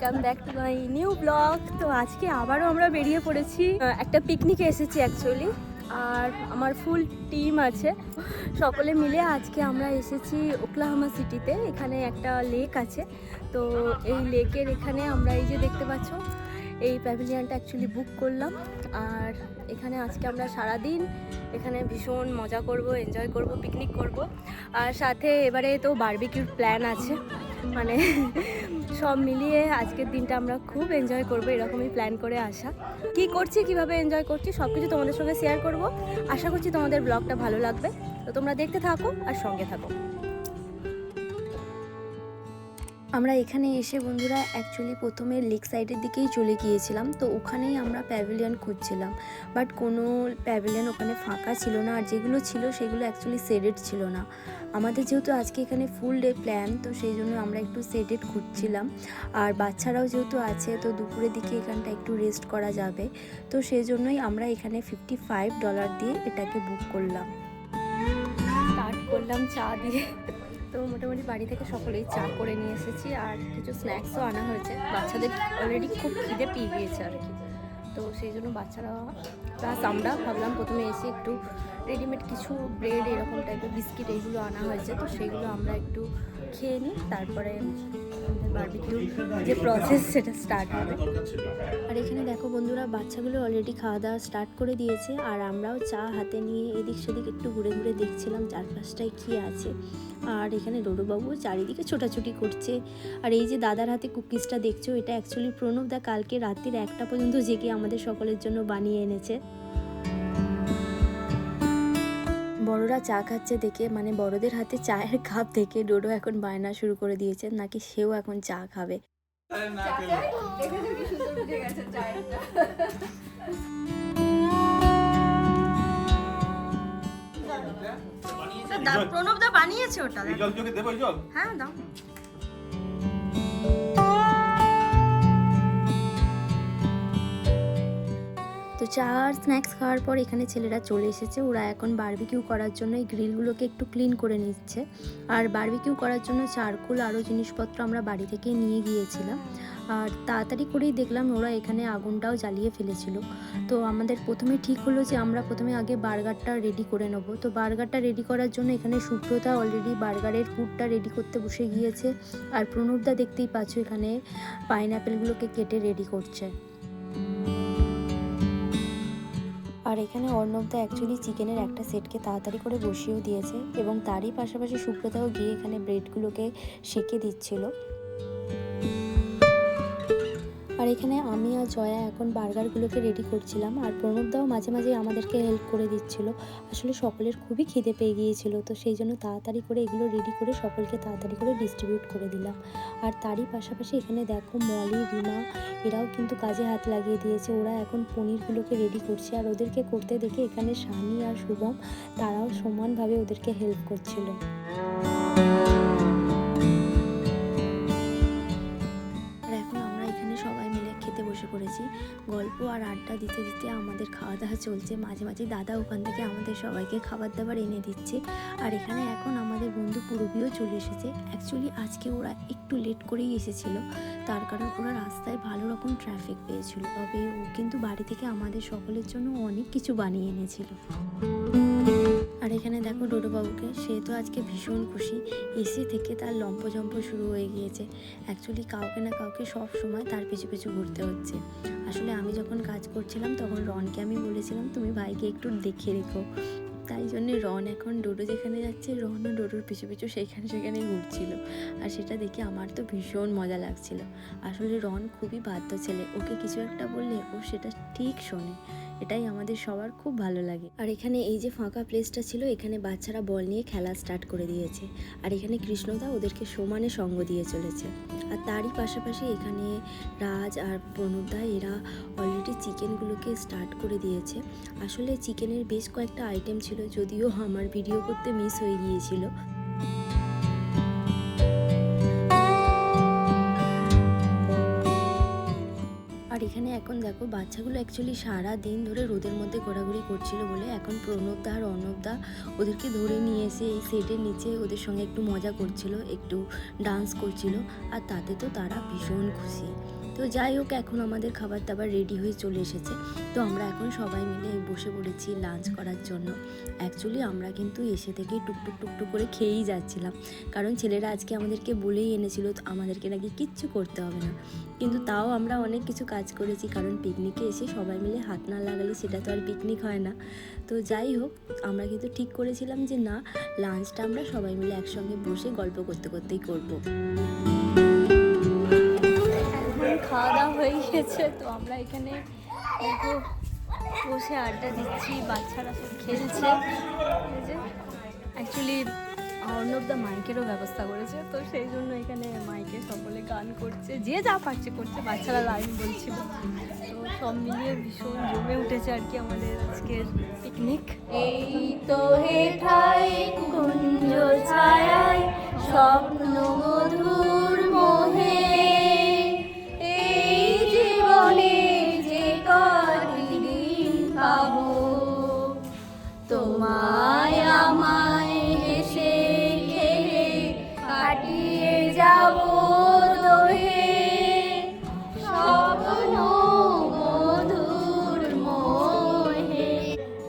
Welcome back to my new blog. তো আজকে আবারও আমরা বেরিয়ে পড়েছি, একটা পিকনিকে এসেছি অ্যাকচুয়ালি, আর আমার ফুল টিম আছে। সকলে মিলে আজকে আমরা এসেছি ওকলাহোমা সিটিতে। এখানে একটা লেক আছে, তো এই লেকের এখানে আমরা এই যে দেখতে পাচ্ছ এই প্যাভিলিয়নটা অ্যাকচুয়ালি বুক করলাম। আর এখানে আজকে আমরা সারাদিন এখানে ভীষণ মজা করব, এনজয় করব, পিকনিক করব। আর সাথে এবারে তো বারবিকিউর প্ল্যান আছে, মানে সব মিলিয়ে আজকের দিনটা আমরা খুব এনজয় করব, এরকমই প্ল্যান করে আসা। কি করছি, কিভাবে এনজয় করছি সব কিছু তোমাদের সঙ্গে শেয়ার করব। আশা করছি তোমাদের ব্লগটা ভালো লাগবে, তো তোমরা দেখতে থাকো আর সঙ্গে থাকো। আমরা এখানে এসে বন্ধুরা অ্যাকচুয়ালি প্রথমে লেক সাইডের দিকেই চলে গিয়েছিলাম, তো ওখানেই আমরা প্যাভিলিয়ন খুঁজছিলাম, বাট কোনো প্যাভিলিয়ন ওখানে ফাঁকা ছিল না, আর যেগুলো ছিল সেগুলো অ্যাকচুয়ালি শেডেড ছিল না। আমাদের যেহেতু আজকে এখানে ফুল ডে প্ল্যান, তো সেই জন্য আমরা একটু শেডেড খুঁজছিলাম। আর বাচ্চারাও যেহেতু আছে, তো দুপুরের দিকে এখানটা একটু রেস্ট করা যাবে, তো সেই জন্যই আমরা এখানে $55 দিয়ে এটাকে বুক করলাম। স্টার্ট করলাম চা দিয়ে। তো মোটামুটি বাড়ি থেকে সকলেই চা করে নিয়ে এসেছি, আর কিছু স্ন্যাক্সও আনা হয়েছে। বাচ্চাদের অলরেডি খুব খিদে পেয়ে গিয়েছে আর কি, তো সেই জন্য বাচ্চারা প্লাস আমরা ভাবলাম প্রথমে এসে একটু রেডিমেড কিছু ব্রেড এরকম টাইপের বিস্কিট এইগুলো আনা হয়েছে, তো সেইগুলো আমরা একটু খেয়ে নিই, তারপরে বারবিকিউ যে প্রসেস সেটা স্টার্ট হবে। আর এখানে দেখো বন্ধুরা, বাচ্চাগুলো অলরেডি খাওয়া দাওয়া স্টার্ট করে দিয়েছে, আর আমরাও চা হাতে নিয়ে এদিক সেদিক একটু ঘুরে ঘুরে দেখছিলাম চারপাশটায় কী আছে। আর এখানে ডোডোবাবু চারিদিকে ছোটাছুটি করছে। আর এই যে দাদার হাতে কুকিজটা দেখছো, এটা অ্যাকচুয়ালি প্রণবদা কালকে রাত্রির 1টা পর্যন্ত জেগে আমাদের সকলের জন্য বানিয়ে এনেছে। বড়রা চা খাচ্ছে দেখে, মানে বড়দের হাতে চায়ের কাপ দেখে ডোডো এখন বায়না শুরু করে দিয়েছে, নাকি সেও এখন চা খাবে। প্রণবদা বানিয়েছে ওটা, হ্যাঁ দাও। তো চা আর স্ন্যাক্স খাওয়ার পর এখানে ছেলেরা চলে এসেছে। ওরা এখন বারবিকিউ করার জন্য এই গ্রিলগুলোকে একটু ক্লিন করে নিচ্ছে। আর বারবিকিউ করার জন্য চারকোল আরও জিনিসপত্র আমরা বাড়ি থেকে নিয়ে গিয়েছিলাম। আর তাড়াতাড়ি করেই দেখলাম ওরা এখানে আগুনটাও জ্বালিয়ে ফেলেছিল। তো আমাদের প্রথমে ঠিক হলো যে আমরা প্রথমে আগে বার্গারটা রেডি করে নেবো। তো বার্গারটা রেডি করার জন্য এখানে সুব্রতা অলরেডি বার্গারের ফুডটা রেডি করতে বসে গিয়েছে। আর প্রণবদা দেখতেই পাচ্ছ এখানে পাইনঅ্যাপেলগুলোকে কেটে রেডি করছে। আর এখানে অর্ণবদা অ্যাকচুয়ালি চিকেনের একটা সেটকে তাড়াতাড়ি করে বসিয়েও দিয়েছে, এবং তারই পাশাপাশি সুব্রতাও গিয়ে এখানে ব্রেডগুলোকে সেঁকে দিচ্ছিল। আর এখানে আমি আর জয়া এখন বার্গারগুলোকে রেডি করছিলাম, আর প্রণবদাও মাঝে মাঝে আমাদেরকে হেল্প করে দিচ্ছিল। আসলে সকলের খুবই খিদে পেয়ে গিয়েছিল, তো সেই জন্য তাড়াতাড়ি করে এগুলো রেডি করে সকলকে তাড়াতাড়ি করে ডিস্ট্রিবিউট করে দিলাম। আর তারই পাশাপাশি এখানে দেখো মলি, রিমা এরাও কিন্তু কাজে হাত লাগিয়ে দিয়েছে। ওরা এখন পনিরগুলোকে রেডি করছে, আর ওদেরকে করতে দেখে এখানে শানি আর শুভম তারাও সমানভাবে ওদেরকে হেল্প করছিল। বসে পড়েছি, গল্প আর আড্ডা দিতে দিতে আমাদের খাওয়া দাওয়া চলছে। মাঝে মাঝে দাদা ওখান থেকে আমাদের সবাইকে খাবার দাবার এনে দিচ্ছে। আর এখানে এখন আমাদের বন্ধু পুরবিও চলে এসেছে। অ্যাকচুয়ালি আজকে ওরা একটু লেট করেই এসেছিল, তার কারণ ওরা রাস্তায় ভালো রকম ট্রাফিক পেয়েছিল। তবে ও কিন্তু বাড়ি থেকে আমাদের সকলের জন্য অনেক কিছু বানিয়ে এনেছিল। আর এখানে দেখো ডোডোবাবুকে, সে তো আজকে ভীষণ খুশি। এসে থেকে তার লম্পজম্প শুরু হয়ে গিয়েছে। অ্যাকচুয়ালি কাউকে না কাউকে সব সময় তার পিছু পিছু ঘুরতে হচ্ছে। আসলে আমি যখন কাজ করছিলাম তখন রনকে আমি বলেছিলাম তুমি ভাইকে একটু দেখে রেখো, তাই জন্য রন এখন ডোডো যেখানে যাচ্ছে রনও ডোডোর পিছু পিছু সেখানে ঘুরছিল। আর সেটা দেখে আমার তো ভীষণ মজা লাগছিল। আসলে রন খুবই বাধ্য ছেলে, ওকে কিছু একটা বললে ও সেটা ঠিক শোনে, এটাই আমাদের সবার খুব ভালো লাগে। আর এখানে এই যে ফাঁকা প্লেসটা ছিল, এখানে বাচ্চারা বল নিয়ে খেলা স্টার্ট করে দিয়েছে। আর এখানে কৃষ্ণদা ওদেরকে সমানে সঙ্গ দিয়ে চলেছে। আর তারই পাশাপাশি এখানে রাজ আর প্রণবদা এরা অলরেডি চিকেনগুলোকে স্টার্ট করে দিয়েছে। আসলে চিকেনের বেশ কয়েকটা আইটেম ছিল, যদিও আমার ভিডিও করতে মিস হয়ে গিয়েছিল। আর এখানে এখন দেখো বাচ্চাগুলো অ্যাকচুয়ালি সারা দিন ধরে রোদের মধ্যে ঘোরাঘুরি করছিল বলে এখন প্রণবদা আর অর্ণবদা ওদেরকে ধরে নিয়ে এসে এই শেডের নিচে ওদের সঙ্গে একটু মজা করছিল, একটু ডান্স করছিল, আর তাতে তো তারা ভীষণ খুশি। তো যাই হোক, এখন আমাদের খাবার দাবার রেডি হয়ে চলে এসেছে। তো আমরা এখন সবাই মিলে বসে পড়েছি লাঞ্চ করার জন্য। অ্যাকচুয়ালি আমরা কিন্তু এসে থেকেই টুকটুক টুকটুক করে খেয়েই যাচ্ছিলাম, কারণ ছেলেরা আজকে আমাদেরকে বলেই এনেছিল আমাদেরকে নাকি কিচ্ছু করতে হবে না। কিন্তু তাও আমরা অনেক কিছু কাজ করেছি, কারণ পিকনিকে এসে সবাই মিলে হাত না লাগালে সেটা তো আর পিকনিক হয় না। তো যাই হোক, আমরা কিন্তু ঠিক করেছিলাম যে না, লাঞ্চটা আমরা সবাই মিলে একসঙ্গে বসে গল্প করতে করতেই করবো। খাওয়া দাওয়া হয়ে গেছে, তো আমরা এখানে দেখো বসে আড্ডা দিচ্ছি, বাচ্চারা সব খেলছে। অ্যাকচুয়ালি অর্ণবদা মাইকেরও ব্যবস্থা করেছে, তো সেই জন্য এখানে মাইকে সকলে গান করছে, যে যা পারছে করছে, বাচ্চারা লাইন বলছিল। তো সব মিলিয়ে ভীষণ জমে উঠেছে আর কি আমাদের আজকের পিকনিক। এই তো হেঠায় কুঞ্জ ছায়ায় স্বপ্ন মধুর মোহে, এই জীবনে যে কতদিন পাবো, তোমায় আমায় হেসে খেলে কাটিয়ে যাবো দোহে, স্বপ্ন মধুর মোহে।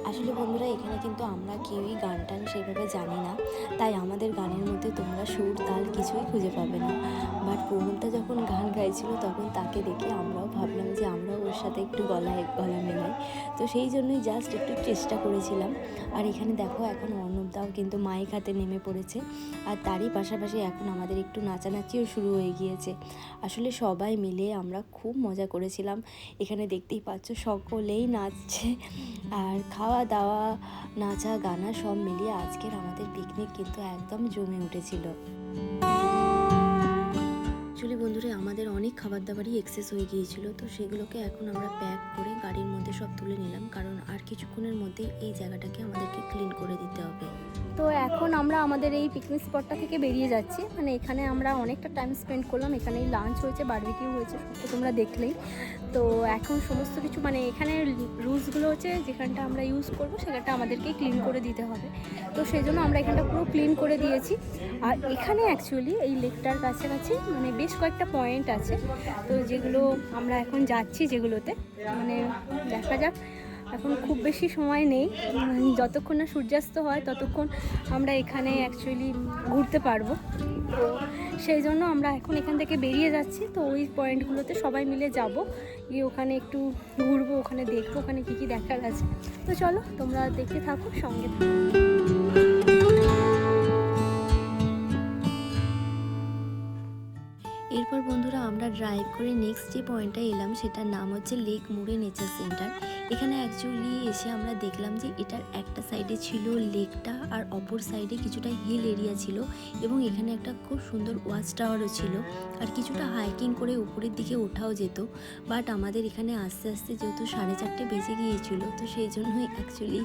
আসলে বন্ধুরা, এখানে কিন্তু আমরা কেউই গান টান সেভাবে জানি না, তাই আমাদের গানের মধ্যে তোমরা সুর তাল কিছুই খুঁজে পাবে না। বাট প্রণবদা যখন গান গাইছিল তখন তাকে দেখে আমরাও ভাবলাম যে আমরাও ওর সাথে একটু গলা মেলাই। তো সেই জন্যই জাস্ট একটু চেষ্টা করেছিলাম। আর এখানে দেখো, এখন অর্ণবদাও কিন্তু মাইক হাতে নেমে পড়েছে, আর তারই পাশাপাশি এখন আমাদের একটু নাচানাচিও শুরু হয়ে গিয়েছে। আসলে সবাই মিলে আমরা খুব মজা করেছিলাম। এখানে দেখতেই পাচ্ছ সকলেই নাচছে, আর খাওয়া দাওয়া, নাচা গানা সব মিলিয়ে আজকের আমাদের পিকনিক কিন্তু একদম জমে উঠেছিল। অ্যাকচুয়ালি বন্ধুরা, আমাদের অনেক খাবার দাবারই এক্সেস হয়ে গিয়েছিল, তো সেগুলোকে এখন আমরা প্যাক করে গাড়ির মধ্যে সব তুলে নিলাম, কারণ আর কিছুক্ষণের মধ্যে এই জায়গাটাকে আমাদেরকে ক্লিন করে দিতে হবে। তো এখন আমরা আমাদের এই পিকনিক স্পটটা থেকে বেরিয়ে যাচ্ছি। মানে এখানে আমরা অনেকটা টাইম স্পেন্ড করলাম, এখানেই লাঞ্চ হয়েছে, বারবিকিউ হয়েছে, সবটা তোমরা দেখলেই। তো এখন সমস্ত কিছু মানে এখানে রুলসগুলো হচ্ছে, যেখানটা আমরা ইউজ করবো সেখানটা আমাদেরকেই ক্লিন করে দিতে হবে। তো সেই জন্য আমরা এখানটা পুরো ক্লিন করে দিয়েছি। আর এখানে অ্যাকচুয়ালি এই লেকটার কাছাকাছি মানে বেশ কয়েকটা পয়েন্ট আছে, তো যেগুলো আমরা এখন যাচ্ছি, যেগুলোতে মানে দেখা যাক। এখন খুব বেশি সময় নেই, যতক্ষণ না সূর্যাস্ত হয় ততক্ষণ আমরা এখানে অ্যাকচুয়ালি ঘুরতে পারবো। তো সেই জন্য আমরা এখন এখান থেকে বেরিয়ে যাচ্ছি। তো ওই পয়েন্টগুলোতে সবাই মিলে যাব, গিয়ে ওখানে একটু ঘুরবো, ওখানে দেখবো ওখানে কী কী দেখার আছে। তো চলো তোমরা দেখতে থাকো, সঙ্গে থাকো। এরপর বন্ধুরা, আমরা ড্রাইভ করে নেক্সট যে পয়েন্টটা এলাম সেটার নাম হচ্ছে লেক মুরে নেচার সেন্টার। এখানে অ্যাকচুয়ালি এসে আমরা দেখলাম যে এটার একটা সাইডে ছিল লেকটা, আর অপর সাইডে কিছুটা হিল এরিয়া ছিল, এবং এখানে একটা খুব সুন্দর ওয়াচ টাওয়ারও ছিল, আর কিছুটা হাইকিং করে উপরের দিকে ওঠাও যেত। বাট আমাদের এখানে আস্তে আস্তে যেহেতু 4:30 বেজে গিয়েছিল, তো সেই জন্যই অ্যাকচুয়ালি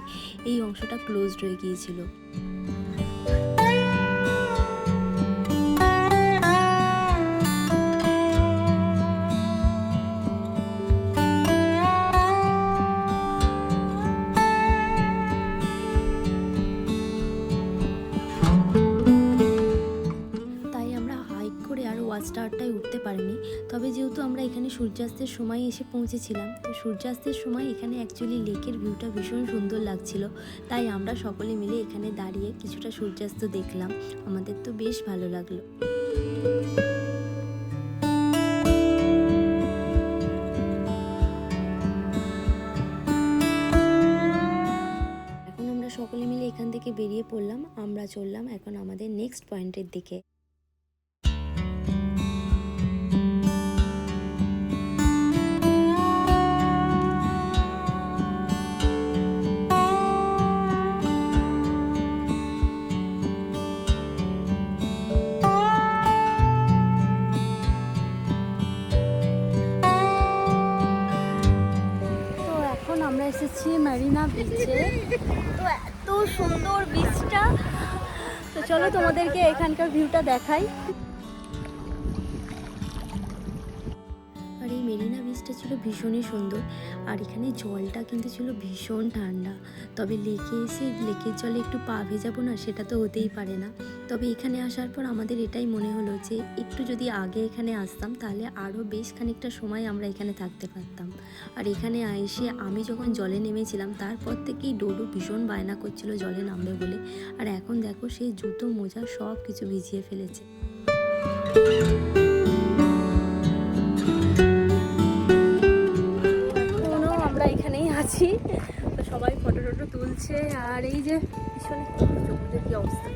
এই অংশটা ক্লোজড হয়ে গিয়েছিল। ওয়াচ টাওয়ারটায় উঠতে পারিনি, তবে যেহেতু আমরা এখানে সূর্যাস্তের সময় এসে পৌঁছেছিলাম, তো সূর্যাস্তের সময় এখানে অ্যাকচুয়ালি লেকের ভিউটা ভীষণ সুন্দর লাগছিল, তাই আমরা সকলে মিলে এখানে দাঁড়িয়ে কিছুটা সূর্যাস্ত দেখলাম। আমাদের তো বেশ ভালো লাগলো। এখন আমরা সকলে মিলে এখান থেকে বেরিয়ে পড়লাম, আমরা চললাম এখন আমাদের নেক্সট পয়েন্টের দিকে। এসেছি মেরিনা বিচে, তো এত সুন্দর বিচটা। তো চলো তোমাদেরকে এখানকার ভিউটা দেখাই। আর এই মেরিনা বিচটা ছিল ভীষণই সুন্দর, আর এখানে জলটা কিন্তু ছিল ভীষণ ঠান্ডা। তবে লেকে এসে লেকের জলে একটু পা ভেজাবো না, সেটা তো হতেই পারে না। তবে এখানে আসার পর আমাদের এটাই মনে হলো যে একটু যদি আগে এখানে আসতাম তাহলে আরও বেশ খানিকটা সময় আমরা এখানে থাকতে পারতাম। আর এখানে এসে আমি যখন জলে নেমেছিলাম তারপর থেকেই ডোডো ভীষণ বায়না করছিল জলে নামবে বলে। আর এখন দেখো সেই জুতো মোজা সব কিছু ভিজিয়ে ফেলেছে। এখনো আমরা এখানেই আছি, তো সবাই ফটো টটো তুলছে। আর এই যে পিছনে সমুদ্রের কি অবস্থা।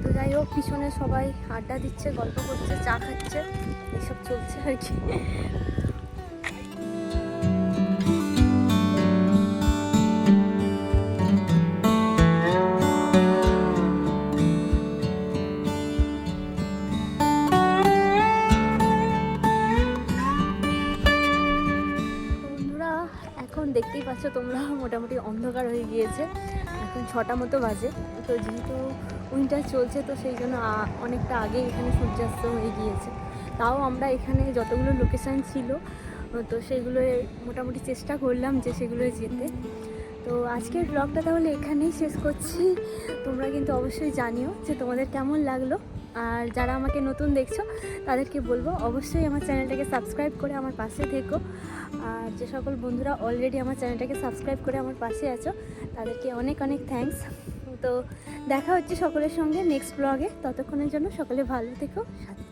তো যাই হোক, পিছনে সবাই আড্ডা দিচ্ছে, গল্প করছে, চা খাচ্ছে, এইসব চলছে আর কি। এখন দেখতেই পাচ্ছ তোমরা, মোটামুটি অন্ধকার হয়ে গিয়েছে, এখন 6টা মতো বাজে। তো যেহেতু উইন্টার চলছে তো সেই জন্য অনেকটা আগে এখানে সূর্যাস্ত হয়ে গিয়েছে। তাও আমরা এখানে যতগুলো লোকেশান ছিল তো সেগুলো মোটামুটি চেষ্টা করলাম যে সেগুলো যেতে। তো আজকের ব্লগটা তাহলে এখানেই শেষ করছি। তোমরা কিন্তু অবশ্যই জানিও যে তোমাদের কেমন লাগলো। আর যারা আমাকে নতুন দেখছো তাদেরকে বলবো অবশ্যই আমার চ্যানেলটাকে সাবস্ক্রাইব করে আমার পাশে থেকো। আর যে সকল বন্ধুরা অলরেডি আমার চ্যানেলটাকে সাবস্ক্রাইব করে আমার পাশে আছো তাদেরকে অনেক অনেক থ্যাঙ্কস। তো দেখা হচ্ছে সকলের সঙ্গে নেক্সট ব্লগে, ততক্ষণের জন্য সকলে ভালো থেকো, সাথে